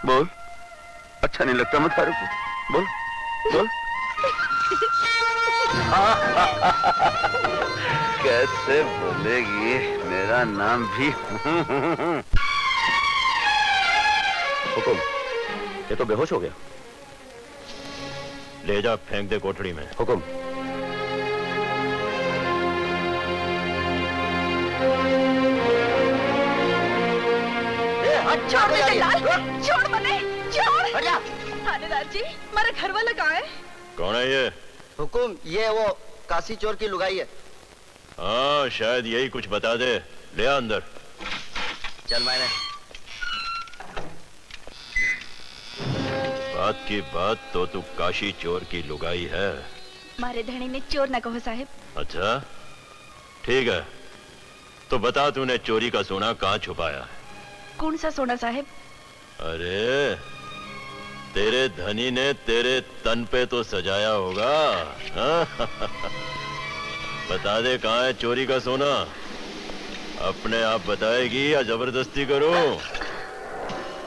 बोल, अच्छा नहीं लगता मत फारूक, बोल बोल। कैसे बोलेगी, मेरा नाम भी हुकुम, ये तो बेहोश हो गया। ले जा, फेंक दे कोठड़ी में। हुकुम। छोड़ दे जल्लाद, छोड़ मने, छोड़। थानेदार जी, हमारा घर वाला कहाँ है? कौन है ये? हुकुम, ये वो काशी चोर की लुगाई है। हाँ, शायद यही कुछ बता दे। ले आ अंदर। चल मैंने। बात की बात तो तू काशी चोर की लुगाई है। मारे धनी ने चोर न कहो साहिब। अच्छा, ठीक है, तो बता तूने चोरी का सोना कहाँ छुपाया है? कौन सा सोना साहिब? अरे, तेरे धनी ने तेरे तन पे तो सजाया होगा। हाँ? बता दे कहाँ है चोरी का सोना। अपने आप बताएगी या जबरदस्ती करो?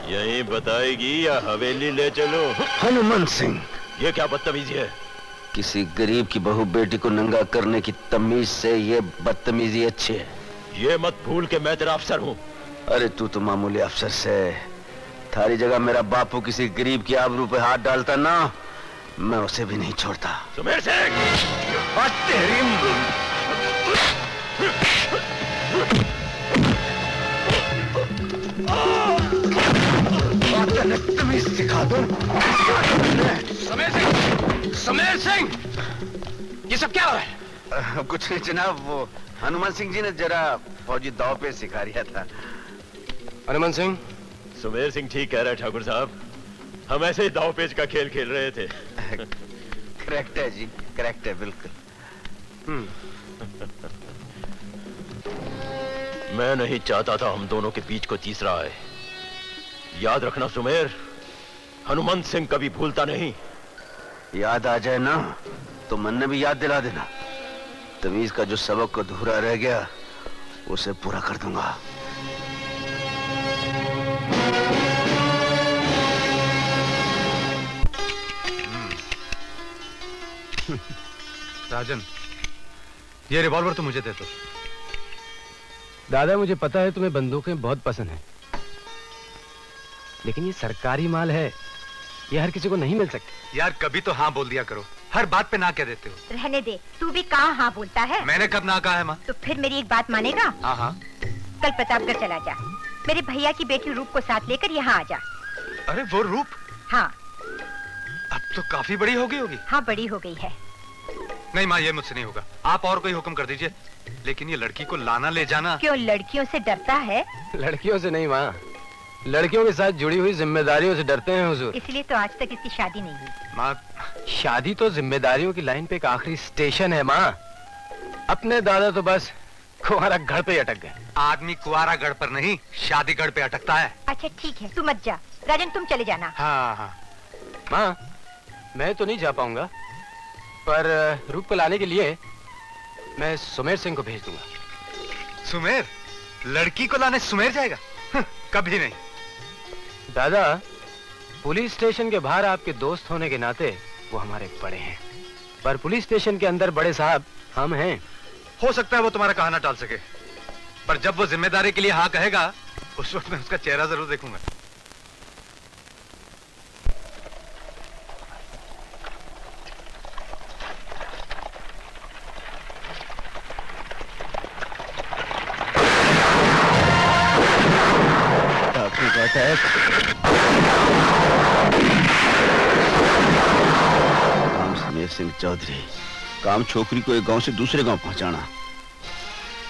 यहीं बताएगी या हवेली ले चलो? हनुमान सिंह, ये क्या बदतमीजी है? किसी गरीब की बहू बेटी को नंगा करने की तमीज से ये बदतमीजी अच्छी है। ये मत भूल के मैं तेरा अफसर हूँ। अरे तू तो मामूली अफसर से, थारी जगह मेरा बापू किसी गरीब की आबरू पे हाथ डालता ना, मैं उसे भी नहीं छोड़ता। सुमेर सिंह! तेरी तमीज सिखा दो। सुमेर सिंह! सुमेर सिंह! ये सब क्या हो रहा है? कुछ नहीं जनाब, वो हनुमान सिंह जी ने जरा फौजी दाव पे सिखा रिया था। हनुमान सिंह? सुमेर सिंह ठीक कह रहा है ठाकुर साहब, हम ऐसे ही दाव पेच का खेल खेल रहे थे। करेक्ट है जी, करेक्ट है बिल्कुल। मैं नहीं चाहता था हम दोनों के बीच को तीसरा आए। याद रखना सुमेर, हनुमंत सिंह कभी भूलता नहीं। याद आ जाए ना तो मन ने भी याद दिला देना। तमीज का जो सबक अधूरा रह गया उसे पूरा कर दूंगा। राजन, ये रिवॉल्वर तो मुझे दे दो। दादा, मुझे पता है तुम्हें बंदूकें बहुत पसंद हैं, लेकिन ये सरकारी माल है, ये हर किसी को नहीं मिल सकती। यार कभी तो हाँ बोल दिया करो, हर बात पे ना कह देते हो। रहने दे, तू भी कहाँ हाँ बोलता है? मैंने कब ना कहा है माँ? तो फिर मेरी एक बात मानेगा? हाँ हाँ। कल प्रतापगढ़ चला जा, मेरे भैया की बेटी रूप को साथ लेकर यहाँ आ जा। अरे वो रूप? हाँ। अब तो काफी बड़ी हो गई होगी। हाँ, बड़ी हो गई है। नहीं माँ, ये मुझसे नहीं होगा, आप और कोई हुक्म कर दीजिए, लेकिन ये लड़की को लाना ले जाना। क्यों, लड़कियों से डरता है? लड़कियों से नहीं माँ, लड़कियों के साथ जुड़ी हुई जिम्मेदारियों से डरते हैं हुजूर। इसलिए तो आज तक इसकी शादी नहीं हुई। माँ, शादी तो जिम्मेदारियों की लाइन पे एक आखिरी स्टेशन है माँ। अपने दादा तो बस कुंवारा गढ़ पे अटक गए। आदमी कुंवारा गढ़ पर नहीं, शादी गढ़ पे अटकता है। अच्छा ठीक है, तू मत जा। राजन, तुम चले जाना। हाँ हाँ माँ, मैं तो नहीं जा पाऊंगा, पर रूप को लाने के लिए मैं सुमेर सिंह को भेज दूंगा। सुमेर? लड़की को लाने सुमेर जाएगा? कभी नहीं। दादा, पुलिस स्टेशन के बाहर आपके दोस्त होने के नाते वो हमारे बड़े हैं, पर पुलिस स्टेशन के अंदर बड़े साहब हम हैं। हो सकता है वो तुम्हारा कहा ना टाल सके, पर जब वो जिम्मेदारी के लिए हाँ कहेगा, उस वक्त मैं उसका चेहरा जरूर देखूंगा। काम सुमेर सिंह चौधरी, काम छोकरी को एक गांव से दूसरे गांव पहुंचाना।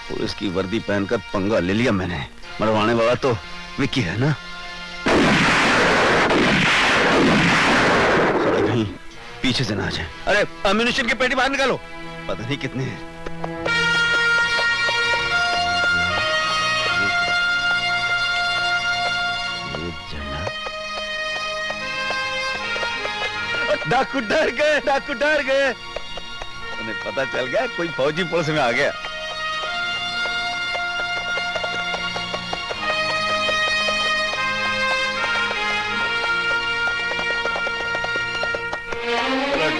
पुलिस की वर्दी पहनकर पंगा ले लिया मैंने। मरवाने वाला तो विक्की है ना। कहीं पीछे से ना आ जाए। अरे अम्युनिशन की पेटी बाहर निकालो, पता नहीं कितने हैं। डाकू डर गए, डाकू डर गए। उन्हें पता चल गया कोई फौजी पुलिस में आ गया।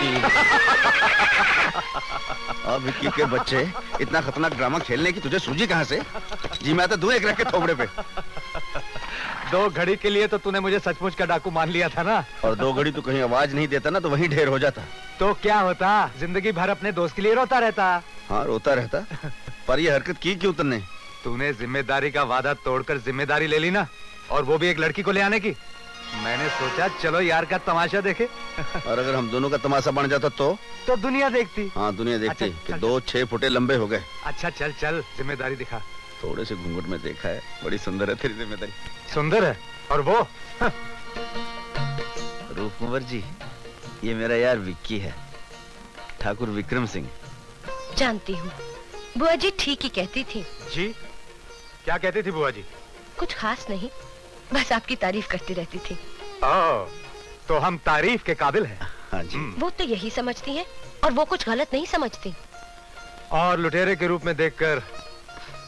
विक्की। अब विक्की के बच्चे, इतना खतरनाक ड्रामा खेलने की तुझे सूझी कहाँ से? जी मैं तो दूं एक रख के थोबड़े पे। 2 घड़ी के लिए तो तूने मुझे सचमुच का डाकू मान लिया था ना। और 2 घड़ी तू कहीं आवाज नहीं देता ना तो वहीं ढेर हो जाता। तो क्या होता, जिंदगी भर अपने दोस्त के लिए रोता रहता। हाँ रोता रहता, पर ये हरकत की क्यों तुमने? तूने जिम्मेदारी का वादा तोड़कर जिम्मेदारी ले ली ना, और वो भी एक लड़की को ले आने की। मैंने सोचा चलो यार का तमाशा देखे। और अगर हम दोनों का तमाशा बन जाता तो दुनिया देखती। हाँ दुनिया देखती अच्छा, कि 2 6 फुटे लंबे हो गए। अच्छा चल चल, जिम्मेदारी दिखा। थोड़े से घूंघट में देखा है, बड़ी सुंदर है तेरी जिम्मेदारी। सुंदर है, और वो रूपकुंवर जी, ये मेरा यार विक्की है, ठाकुर विक्रम सिंह। जानती हूँ, बुआ जी ठीक ही कहती थी। जी क्या कहती थी बुआ जी? कुछ खास नहीं, बस आपकी तारीफ करती रहती थी। ओह, तो हम तारीफ के काबिल हैं। हाँ जी। वो तो यही समझती हैं, और वो कुछ गलत नहीं समझती। और लुटेरे के रूप में देखकर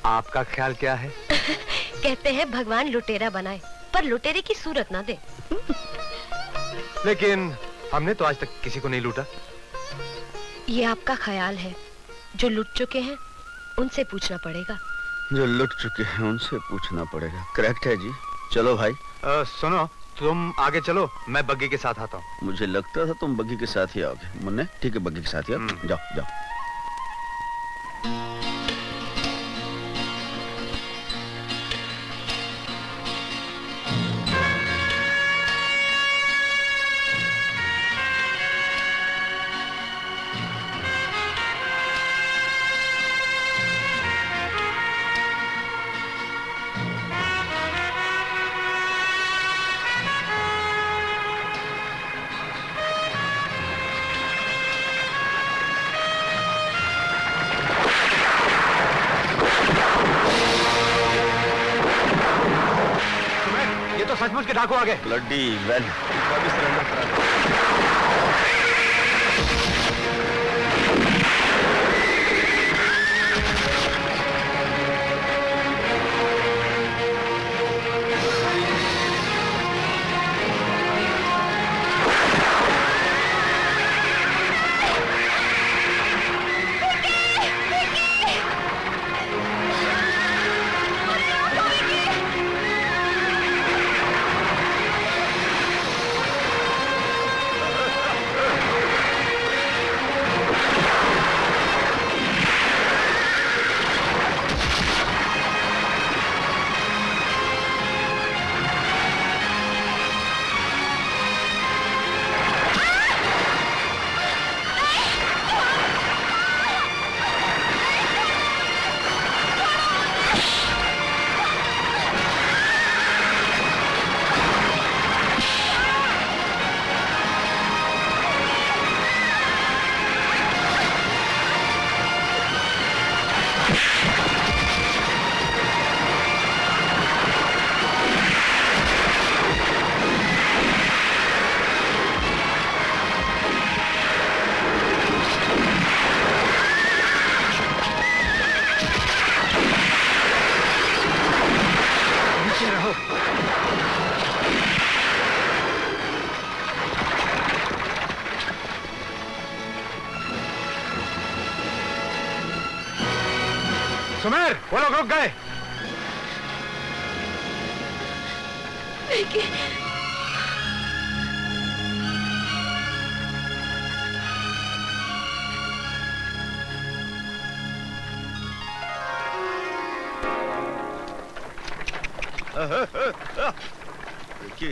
आपका ख्याल क्या है? कहते हैं भगवान लुटेरा बनाए, पर लुटेरे की सूरत ना दे। लेकिन हमने तो आज तक किसी को नहीं लूटा। ये आपका ख्याल है, जो लुट चुके हैं उनसे पूछना पड़ेगा। जो लुट चुके हैं उनसे पूछना पड़ेगा। करेक्ट है जी। चलो भाई। सुनो, तुम आगे चलो, मैं बग्गी के साथ आता हूँ। मुझे लगता था तुम बग्गी के साथ ही आओगे। मुन्ने ठीक है, बग्गी के साथ ही आओ। जाओ जाओ। सचमुच के डाकू आ गए। ब्लडी वेल, अभी सरेंडर करा। सुमेर, वो लोग रुक गए। देखिए,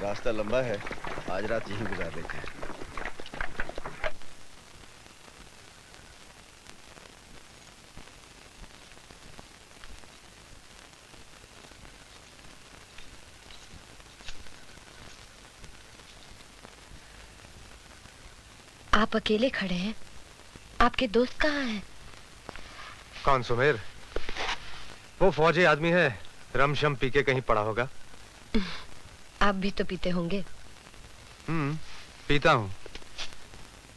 रास्ता लंबा है, आज रात यहीं गुजार लेते हैं। आप अकेले खड़े हैं, आपके दोस्त कहाँ हैं? कौन सुमेर? वो फौजी आदमी है, रमशम पी के कहीं पड़ा होगा। आप भी तो पीते होंगे। पीता हूँ,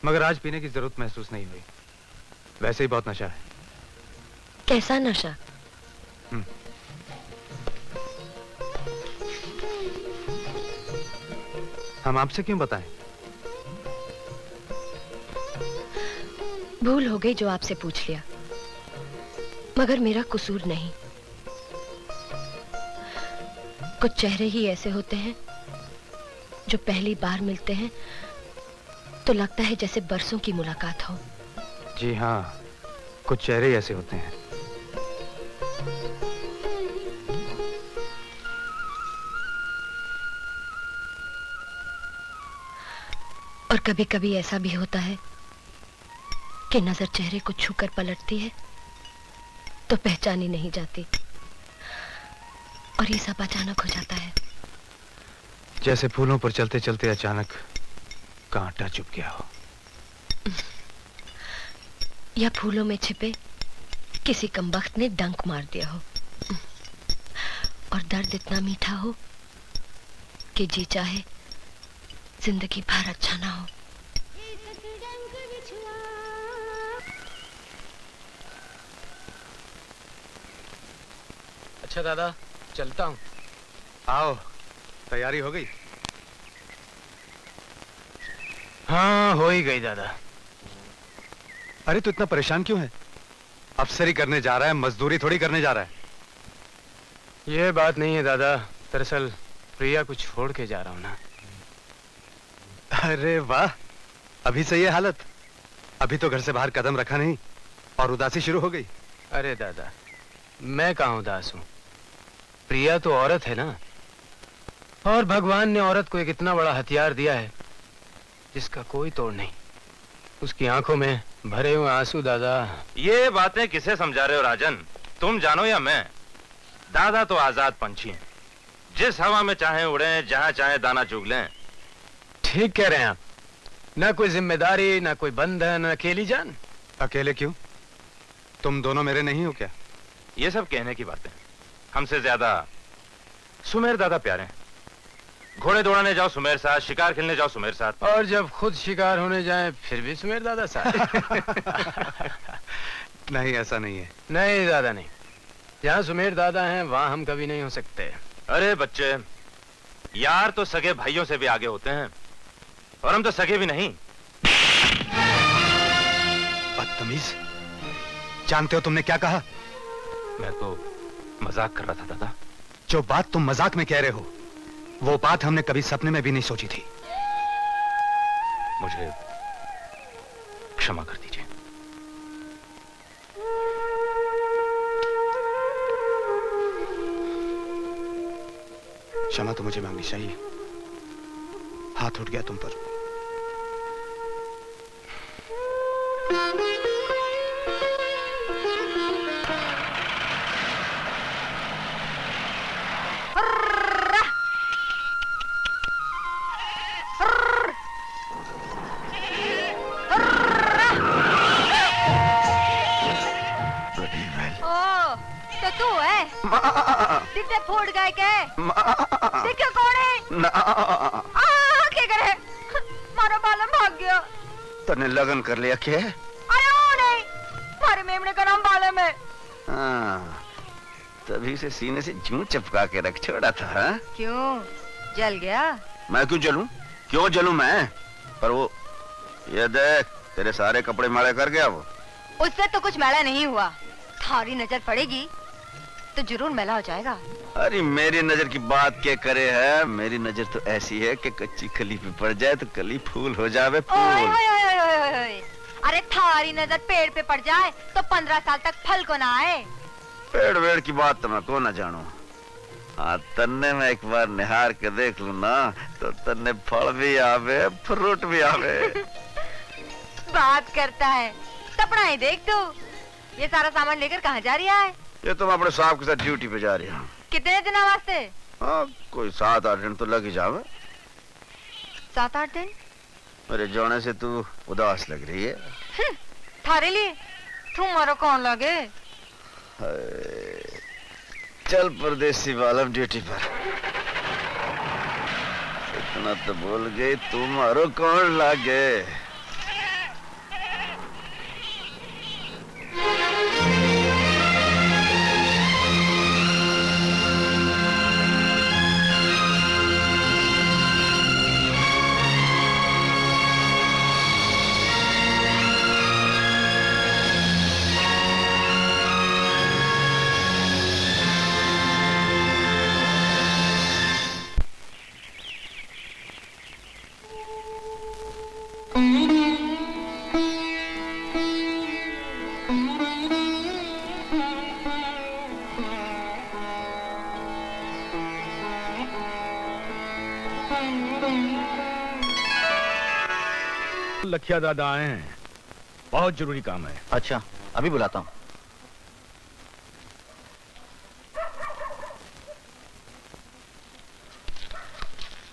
मगर आज पीने की जरूरत महसूस नहीं हुई। वैसे ही बहुत नशा है। कैसा नशा? हम आपसे क्यों बताएं? भूल हो गई जो आपसे पूछ लिया, मगर मेरा कसूर नहीं। कुछ चेहरे ही ऐसे होते हैं जो पहली बार मिलते हैं तो लगता है जैसे बरसों की मुलाकात हो। जी हाँ, कुछ चेहरे ऐसे होते हैं। और कभी कभी ऐसा भी होता है कि नजर चेहरे को छूकर पलटती है तो पहचानी नहीं जाती, और ये सब अचानक हो जाता है। जैसे फूलों पर चलते चलते अचानक कांटा चुभ गया हो, या फूलों में छिपे किसी कमबख्त ने डंक मार दिया हो, और दर्द इतना मीठा हो कि जी चाहे जिंदगी भर अच्छा ना हो। अच्छा दादा, चलता हूँ। आओ, तैयारी हो गई? हाँ, हो ही गई दादा। अरे तू इतना परेशान क्यों है? अफसरी करने जा रहा है, मजदूरी थोड़ी करने जा रहा है। ये बात नहीं है दादा, दरअसल प्रिया को छोड़ के जा रहा हूँ ना। अरे वाह, अभी से ये हालत? अभी तो घर से बाहर कदम रखा नहीं और उदासी शुरू हो गई। अरे दादा, मैं कहाँ उदास हूँ? प्रिया तो औरत है ना, और भगवान ने औरत को एक इतना बड़ा हथियार दिया है जिसका कोई तोड़ नहीं। उसकी आंखों में भरे हुए आंसू दादा। ये बातें किसे समझा रहे हो राजन? तुम जानो या मैं? दादा तो आजाद पंछी हैं, जिस हवा में चाहे उड़े, जहां चाहे दाना चुग लें। ठीक कह रहे हैं आप। ना कोई जिम्मेदारी, ना कोई बंधन, अकेली जान। अकेले क्यों? तुम दोनों मेरे नहीं हो क्या? ये सब कहने की बातें। हमसे ज्यादा सुमेर दादा प्यारे हैं। घोड़े दौड़ाने जाओ सुमेर साथ, शिकार खेलने जाओ सुमेर साथ, और जब खुद शिकार होने जाए फिर भी सुमेर दादा साथ। नहीं, ऐसा नहीं है। नहीं दादा नहीं, जहाँ सुमेर दादा हैं वहाँ हम कभी नहीं हो सकते। अरे बच्चे, यार तो सगे भाइयों से भी आगे होते हैं, और हम तो सगे भी नहीं। बदतमीज, जानते हो तुमने क्या कहा? मैं तो मजाक कर रहा था दादा। जो बात तुम मजाक में कह रहे हो, वो बात हमने कभी सपने में भी नहीं सोची थी। मुझे क्षमा कर दीजिए। क्षमा तो मुझे मांगनी चाहिए। हाथ उठ गया तुम पर। दिल फूट गए के? देखो कौन है? ना क्या करे? मारा बालम भाग गया। तने लगन कर लिया क्या? अरे वो नहीं, मारे मेमने का नाम बालम है। हाँ, तभी से सीने से जूं चिपका के रख छोड़ा था। हा? क्यों जल गया? मैं क्यों जलूं? क्यों जलूं मैं? पर वो ये देख, तेरे सारे कपड़े मैले कर गया वो। उससे तो कुछ मैला नहीं हुआ, थारी नजर पड़ेगी तो जरूर मैला हो जाएगा। अरे मेरी नजर की बात क्या करे है? मेरी नजर तो ऐसी है कि कच्ची कली पे पड़ जाए तो कली फूल हो जावे फूल। ओए ओए ओए ओए ओए ओए। अरे थारी नजर पेड़ पे पड़ जाए तो 15 साल तक फल को ना आए। पेड़ वेड़ की बात तो मैं को ना जानू। हाँ, तन्ने में एक बार निहार के देख लू ना तो तन्ने फल भी आवे, फ्रूट भी आवे। बात करता है, सपना ही देख तू। ये सारा सामान लेकर कहाँ जा रही है? ये तो मैं अपने साहब के साथ ड्यूटी पे जा रही हूँ। कितने दिन वास्ते? हाँ, कोई 7-8 दिन तो लग ही जावे। 7-8 दिन? मेरे जाने से तू उदास लग रही है। थारे लिए तुम्हारा कौन लगे? चल परदेसी वालम ड्यूटी पर। इतना तो बोल गई, तुम्हारो कौन लगे? लखिया दादा आए हैं, बहुत जरूरी काम है। अच्छा, अभी बुलाता हूँ।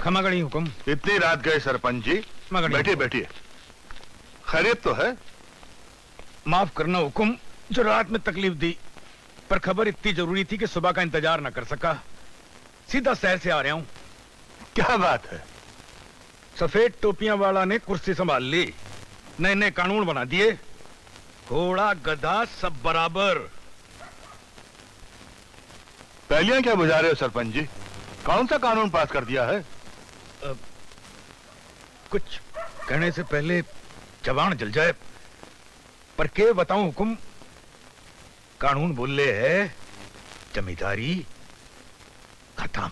खमागणी हुक्म। इतनी रात गए सरपंच जी? बैठिए बैठिए। खैरियत तो है? माफ करना हुक्म, जो रात में तकलीफ दी, पर खबर इतनी जरूरी थी कि सुबह का इंतजार न कर सका। सीधा शहर से आ रहा हूं। क्या बात है? सफेद टोपियां वाला ने कुर्सी संभाल ली, नए नए कानून बना दिए, घोड़ा गधा सब बराबर। पहलियां क्या बुझा रहे हो सरपंच जी? कौन सा कानून पास कर दिया है? कुछ कहने से पहले जबान जल जाए, पर के बताऊं हुक्म, कानून बोले है जमींदारी खत्म।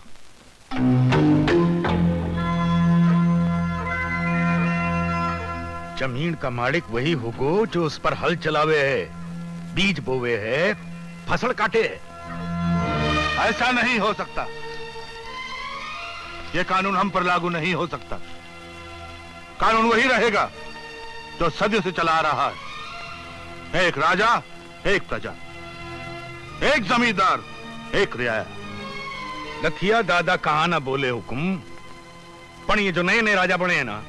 जमीन का मालिक वही होगो जो उस पर हल चलावे है, बीज बोवे है, फसल काटे है। ऐसा नहीं हो सकता। ये कानून हम पर लागू नहीं हो सकता। कानून वही रहेगा जो सदियों से चला आ रहा है। एक राजा, एक प्रजा, एक जमींदार, एक रियाया। लखिया दादा कहा ना बोले हुक्म, पर ये जो नए नए राजा बने हैं ना,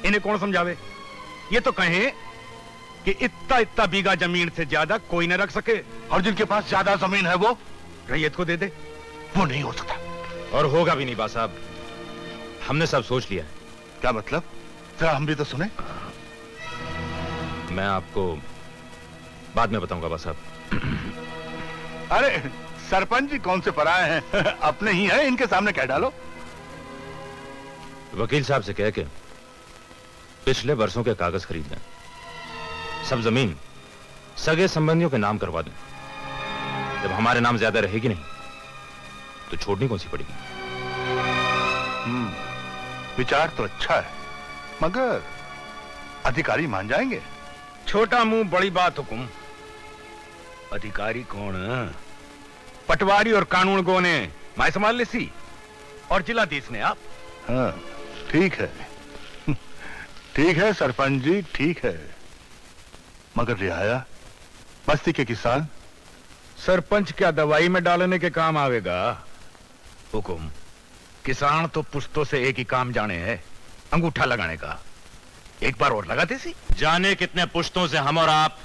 इन्हें कौन समझावे? ये तो कहें कि इतना इतना बीघा जमीन से ज्यादा कोई न रख सके, और जिनके पास ज्यादा जमीन है वो रैयत को दे दे। वो नहीं हो सकता। और होगा भी नहीं बा साहब, हमने सब सोच लिया है। क्या मतलब? जरा हम भी तो सुने। मैं आपको बाद में बताऊंगा बा साहब। अरे सरपंच जी कौन से पराए हैं? अपने ही हैं, इनके सामने कह डालो। वकील साहब से कह के पिछले वर्षों के कागज खरीद लें, सब जमीन सगे संबंधियों के नाम करवा दें। जब हमारे नाम ज्यादा रहेगी नहीं तो छोड़नी कौन सी पड़ेगी। विचार तो अच्छा है, मगर अधिकारी मान जाएंगे? छोटा मुंह बड़ी बात हुकुम। अधिकारी कौन? पटवारी और कानून गो ने मैं संभाल ले सी, और जिलाधीश ने आप। हाँ, ठीक है। ठीक है सरपंच जी, ठीक है। मगर रियाया, बस्ती के किसान? सरपंच क्या दवाई में डालने के काम आवेगा? हुकुम, किसान तो पुश्तों से एक ही काम जाने है, अंगूठा लगाने का। एक बार और लगाते सी। जाने कितने पुश्तों से हम और आप